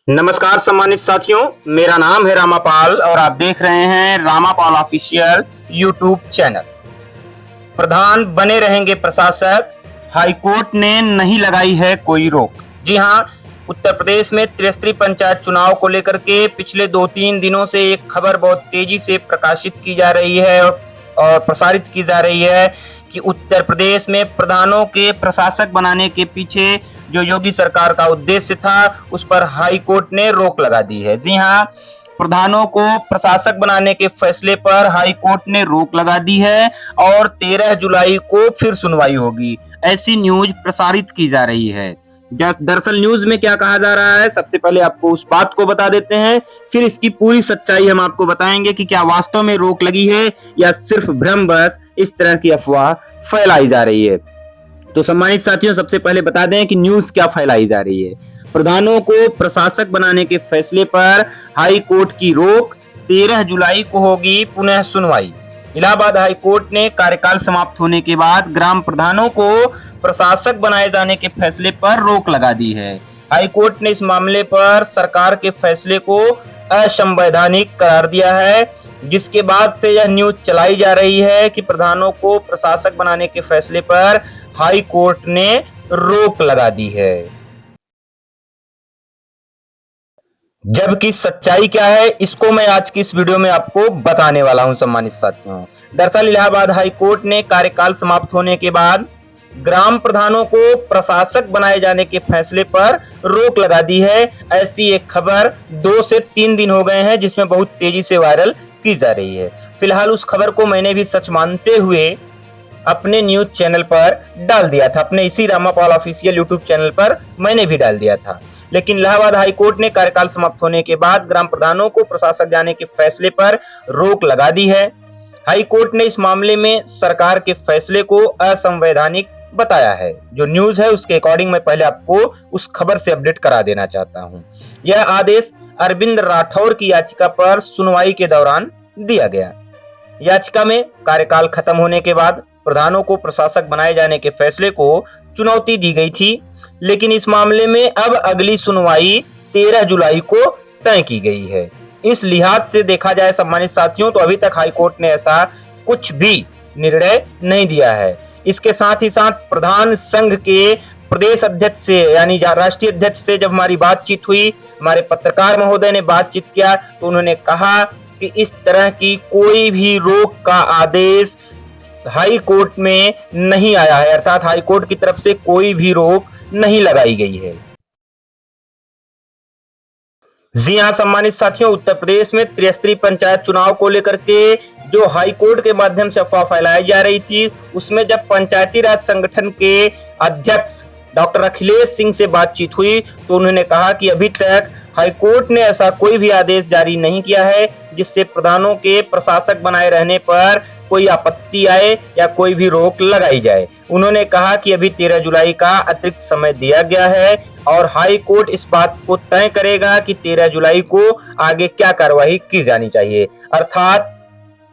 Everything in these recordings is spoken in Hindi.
नमस्कार सम्मानित साथियों, मेरा नाम है रामापाल और आप देख रहे हैं रामापाल ऑफिशियल यूट्यूब चैनल। प्रधान बने रहेंगे प्रशासक, हाईकोर्ट ने नहीं लगाई है कोई रोक। जी हां, उत्तर प्रदेश में त्रिस्तरीय पंचायत चुनाव को लेकर के पिछले 2-3 दिनों से एक खबर बहुत तेजी से प्रकाशित की जा रही है और प्रसारित की जा रही है कि उत्तर प्रदेश में प्रधानों के प्रशासक बनाने के पीछे जो योगी सरकार का उद्देश्य था, उस पर हाई कोर्ट ने रोक लगा दी है। जी हां, प्रधानों को प्रशासक बनाने के फैसले पर हाई कोर्ट ने रोक लगा दी है और 13 जुलाई को फिर सुनवाई होगी, ऐसी न्यूज प्रसारित की जा रही है। दरअसल न्यूज में क्या कहा जा रहा है, सबसे पहले आपको उस बात को बता देते हैं, फिर इसकी पूरी सच्चाई हम आपको बताएंगे कि क्या वास्तव में रोक लगी है या सिर्फ भ्रमवश इस तरह की अफवाह फैलाई जा रही है। तो सम्मानित साथियों, सबसे पहले बता दें कि न्यूज क्या फैलाई जा रही है। प्रधानों को प्रशासक बनाने के फैसले पर हाई कोर्ट की रोक, 13 जुलाई को होगी पुनः सुनवाई। इलाहाबाद हाई कोर्ट ने कार्यकाल समाप्त होने के बाद ग्राम प्रधानों को प्रशासक बनाए जाने के फैसले पर रोक लगा दी है। हाई कोर्ट ने इस मामले पर सरकार के फैसले को असंवैधानिक करार दिया है, जिसके बाद से यह न्यूज चलाई जा रही है कि प्रधानों को प्रशासक बनाने के फैसले पर हाई कोर्ट ने रोक लगा दी है। जबकि सच्चाई क्या है, इसको मैं आज की इस वीडियो में आपको बताने वाला हूं सम्मानित साथियों। दरअसल इलाहाबाद हाई कोर्ट ने कार्यकाल समाप्त होने के बाद ग्राम प्रधानों को प्रशासक बनाए जाने के फैसले पर रोक लगा दी है। ऐसी एक खबर 2 से 3 दिन हो गए हैं, जिसमें बहुत तेजी से वायरल की जा रही है। फिलहाल उस खबर को मैंने भी सच मानते हुए अपने न्यूज चैनल पर डाल दिया था, अपने इसी रामापाल ऑफिशियल यूट्यूब चैनल पर मैंने भी डाल दिया था। लेकिन इलाहाबाद हाई कोर्ट ने कार्यकाल समाप्त होने के बाद ग्राम प्रधानों को प्रशासक जाने के फैसले पर रोक लगा दी है। हाई कोर्ट ने इस मामले में सरकार के फैसले को असंवैधानिक बताया है। जो न्यूज है उसके अकॉर्डिंग मैं पहले आपको उस खबर से अपडेट करा देना चाहता हूं। यह आदेश अरविंद राठौर की याचिका पर सुनवाई के दौरान दिया गया। याचिका में कार्यकाल खत्म होने के बाद प्रधानों को प्रशासक बनाए जाने के फैसले को चुनौती दी गई थी, लेकिन इस मामले में अब अगली सुनवाई 13 जुलाई को तय की गई है। इस लिहाज से देखा जाए सम्मानित साथियों, तो अभी तक हाई कोर्ट ने ऐसा कुछ भी निर्णय नहीं दिया है। इसके साथ ही साथ प्रधान संघ के प्रदेश अध्यक्ष से यानी राष्ट्रीय अध्यक्ष से जब हमारी बातचीत हुई, हमारे पत्रकार महोदय ने बातचीत किया, तो उन्होंने कहा कि इस तरह की कोई भी रोक का आदेश हाई कोर्ट में नहीं आया है, अर्थात हाई कोर्ट की तरफ से कोई भी रोक नहीं लगाई गई है। जी हां सम्मानित साथियों, उत्तर प्रदेश में त्रिस्तरीय पंचायत चुनाव को लेकर के जो हाई कोर्ट के माध्यम से अफवाह फैलाई जा रही थी, उसमें जब पंचायती राज संगठन के अध्यक्ष डॉक्टर अखिलेश सिंह से बातचीत हुई, तो उन्होंने कहा कि अभी तक हाई कोर्ट ने ऐसा कोई भी आदेश जारी नहीं किया है जिससे प्रधानों के प्रशासक बनाए रहने पर कोई आपत्ति आए या कोई भी रोक लगाई जाए। उन्होंने कहा कि अभी 13 जुलाई का अतिरिक्त समय दिया गया है और हाई कोर्ट इस बात को तय करेगा कि 13 जुलाई को आगे क्या कार्रवाई की जानी चाहिए। अर्थात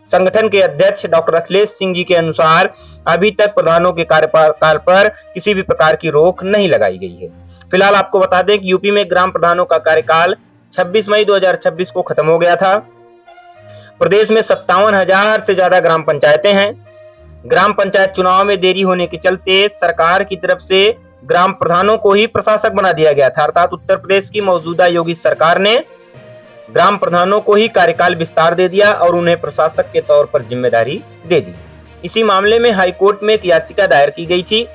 संगठन के अध्यक्ष डॉक्टर अखिलेश सिंह जी के अनुसार अभी तक प्रधानों के कार्यकाल पर किसी भी प्रकार की रोक नहीं लगाई गई है। फिलहाल आपको बता दें कि यूपी में ग्राम प्रधानों का कार्यकाल 26 मई 2026 को खत्म हो गया था। प्रदेश में 57,000 से ज्यादा ग्राम पंचायतें हैं। ग्राम पंचायत चुनाव में देरी होने के चलते सरकार की तरफ से ग्राम प्रधानों को ही प्रशासक बना दिया गया था, अर्थात उत्तर प्रदेश की मौजूदा योगी सरकार ने ग्राम प्रधानों को ही कार्यकाल विस्तार दे दिया और उन्हें प्रशासक के तौर पर जिम्मेदारी दे दी। इसी मामले में हाई कोर्ट में एक याचिका दायर की गई थी।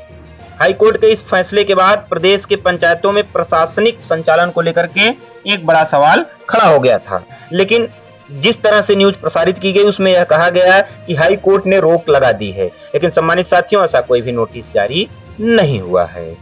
हाई कोर्ट के इस फैसले के बाद प्रदेश के पंचायतों में प्रशासनिक संचालन को लेकर के एक बड़ा सवाल खड़ा हो गया था। लेकिन जिस तरह से न्यूज प्रसारित की गई उसमें यह कहा गया कि हाई कोर्ट ने रोक लगा दी है, लेकिन सम्मानित साथियों ऐसा कोई भी नोटिस जारी नहीं हुआ है।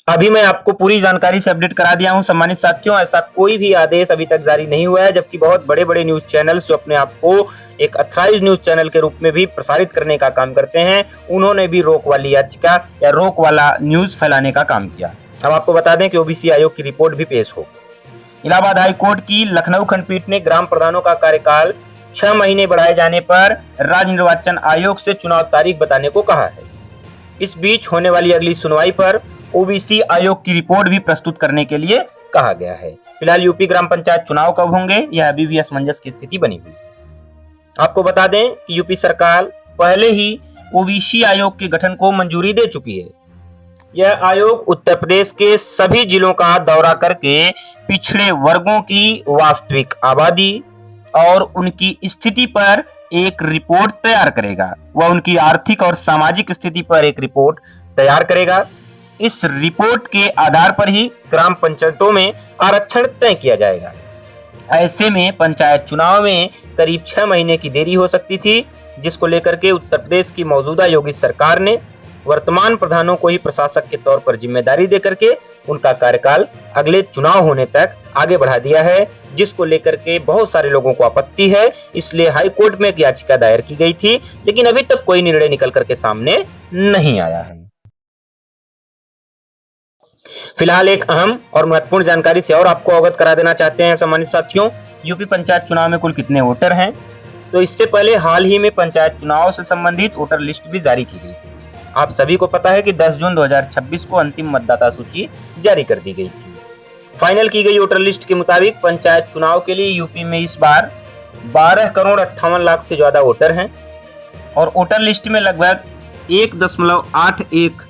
अभी मैं आपको पूरी जानकारी से अपडेट करा दिया हूं सम्मानित साथियों, ऐसा कोई भी आदेश अभी तक जारी नहीं हुआ है। जबकि बहुत बड़े बड़े न्यूज चैनल्स जो अपने आप को एक अथॉराइज्ड न्यूज चैनल के रूप में भी प्रसारित करने का काम करते हैं, उन्होंने भी रोक वाली याचिका या रोक वाला न्यूज फैलाने का काम किया। हम आपको बता दें कि ओबीसी आयोग की रिपोर्ट भी पेश हो। इलाहाबाद हाई कोर्ट की लखनऊ खंडपीठ ने ग्राम प्रधानों का कार्यकाल 6 महीने बढ़ाए जाने पर राज्य निर्वाचन आयोग से चुनाव तारीख बताने को कहा है। इस बीच होने वाली अगली सुनवाई पर ओबीसी आयोग की रिपोर्ट भी प्रस्तुत करने के लिए कहा गया है। फिलहाल यूपी ग्राम पंचायत चुनाव कब होंगे, यह अभी भी असमंजस की स्थिति बनी हुई है। आपको बता दें कि यूपी सरकार पहले ही ओबीसी आयोग के गठन को मंजूरी दे चुकी है। यह आयोग उत्तर प्रदेश के सभी जिलों का दौरा करके पिछड़े वर्गों की वास्तविक आबादी और उनकी स्थिति पर एक रिपोर्ट तैयार करेगा। वह उनकी आर्थिक और सामाजिक स्थिति पर एक रिपोर्ट तैयार करेगा। इस रिपोर्ट के आधार पर ही ग्राम पंचायतों में आरक्षण तय किया जाएगा। ऐसे में पंचायत चुनाव में करीब 6 महीने की देरी हो सकती थी, जिसको लेकर के उत्तर प्रदेश की मौजूदा योगी सरकार ने वर्तमान प्रधानों को ही प्रशासक के तौर पर जिम्मेदारी देकर के उनका कार्यकाल अगले चुनाव होने तक आगे बढ़ा दिया है, जिसको लेकर के बहुत सारे लोगों को आपत्ति है। इसलिए हाई कोर्ट में एक याचिका दायर की गई थी, लेकिन अभी तक कोई निर्णय निकल करके सामने नहीं आया है। फिलहाल एक अहम और महत्वपूर्ण जानकारी से और आपको अवगत करा देना चाहते हैं सम्मानित साथियों, यूपी पंचायत चुनाव में कुल कितने वोटर हैं। तो इससे पहले हाल ही में पंचायत चुनाव से संबंधित वोटर लिस्ट भी जारी की गई थी। आप सभी को पता है कि 10 जून 2026 को अंतिम मतदाता सूची जारी कर दी गई थी। फाइनल की गई वोटर लिस्ट के मुताबिक पंचायत चुनाव के लिए यूपी में इस बार 12,58,00,000 से ज्यादा वोटर हैं और वोटर लिस्ट में लगभग 1.81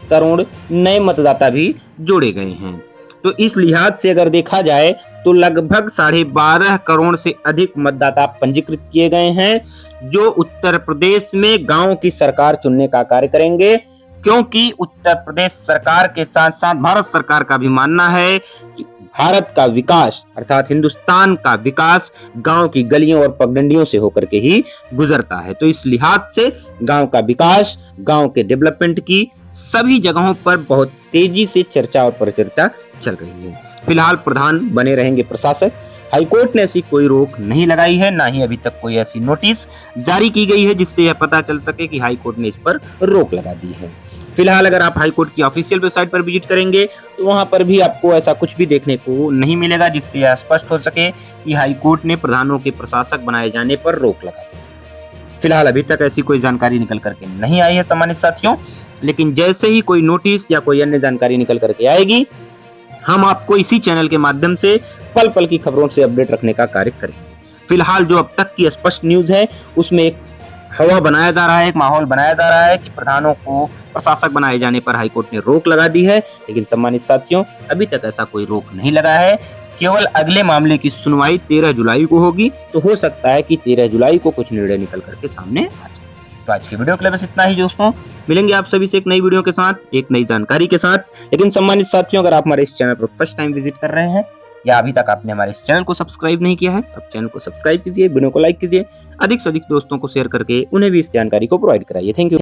करोड़ नए मतदाता भी जोड़े गए हैं। तो इस लिहाज से अगर देखा जाए तो लगभग 12.5 करोड़ से अधिक मतदाता पंजीकृत किए गए हैं, जो उत्तर प्रदेश में गांव की सरकार चुनने का कार्य करेंगे। क्योंकि उत्तर प्रदेश सरकार के साथ साथ भारत सरकार का भी मानना है कि भारत का विकास अर्थात हिंदुस्तान का विकास गांव की गलियों और पगडंडियों से होकर के ही गुजरता है। तो इस लिहाज से गांव का विकास, गांव के डेवलपमेंट की सभी जगहों पर बहुत तेजी से चर्चा और परिचर्चा चल रही है। फिलहाल प्रधान बने रहेंगे प्रशासक। हाईकोर्ट ने ऐसी कोई रोक नहीं लगाई है, ना ही अभी तक कोई ऐसी नोटिस जारी की गई है जिससे यह पता चल सके कि हाईकोर्ट ने इस पर रोक लगा दी है। फिलहाल अगर आप हाईकोर्ट की ऑफिशियल वेबसाइट पर विजिट करेंगे तो वहां पर भी आपको ऐसा कुछ भी देखने को नहीं मिलेगा जिससे यह स्पष्ट हो सके कि हाईकोर्ट ने प्रधानों के प्रशासक बनाए जाने पर रोक लगा दी। फिलहाल अभी तक ऐसी कोई जानकारी निकल करके नहीं आई है सम्मानित साथियों, लेकिन जैसे ही कोई नोटिस या कोई अन्य जानकारी निकल करके आएगी, हम आपको इसी चैनल के माध्यम से पल पल की खबरों से अपडेट रखने का कार्य करेंगे। फिलहाल जो अब तक की स्पष्ट न्यूज है उसमें एक हवा बनाया जा रहा है, एक माहौल बनाया जा रहा है कि प्रधानों को प्रशासक बनाए जाने पर हाईकोर्ट ने रोक लगा दी है, लेकिन सम्मानित साथियों अभी तक ऐसा कोई रोक नहीं लगा है। केवल अगले मामले की सुनवाई 13 जुलाई को होगी, तो हो सकता है कि 13 जुलाई को कुछ निर्णय निकल करके सामने आ सके। तो आज की वीडियो के लिए बस इतना ही दोस्तों, मिलेंगे आप सभी से एक नई वीडियो के साथ, एक नई जानकारी के साथ। लेकिन सम्मानित साथियों, अगर आप हमारे इस चैनल पर फर्स्ट टाइम विजिट कर रहे हैं या अभी तक आपने हमारे इस चैनल को सब्सक्राइब नहीं किया है, अब चैनल को सब्सक्राइब कीजिए, वीडियो को लाइक कीजिए, अधिक से अधिक दोस्तों को शेयर करके उन्हें भी इस जानकारी को प्रोवाइड कराइए। Thank you.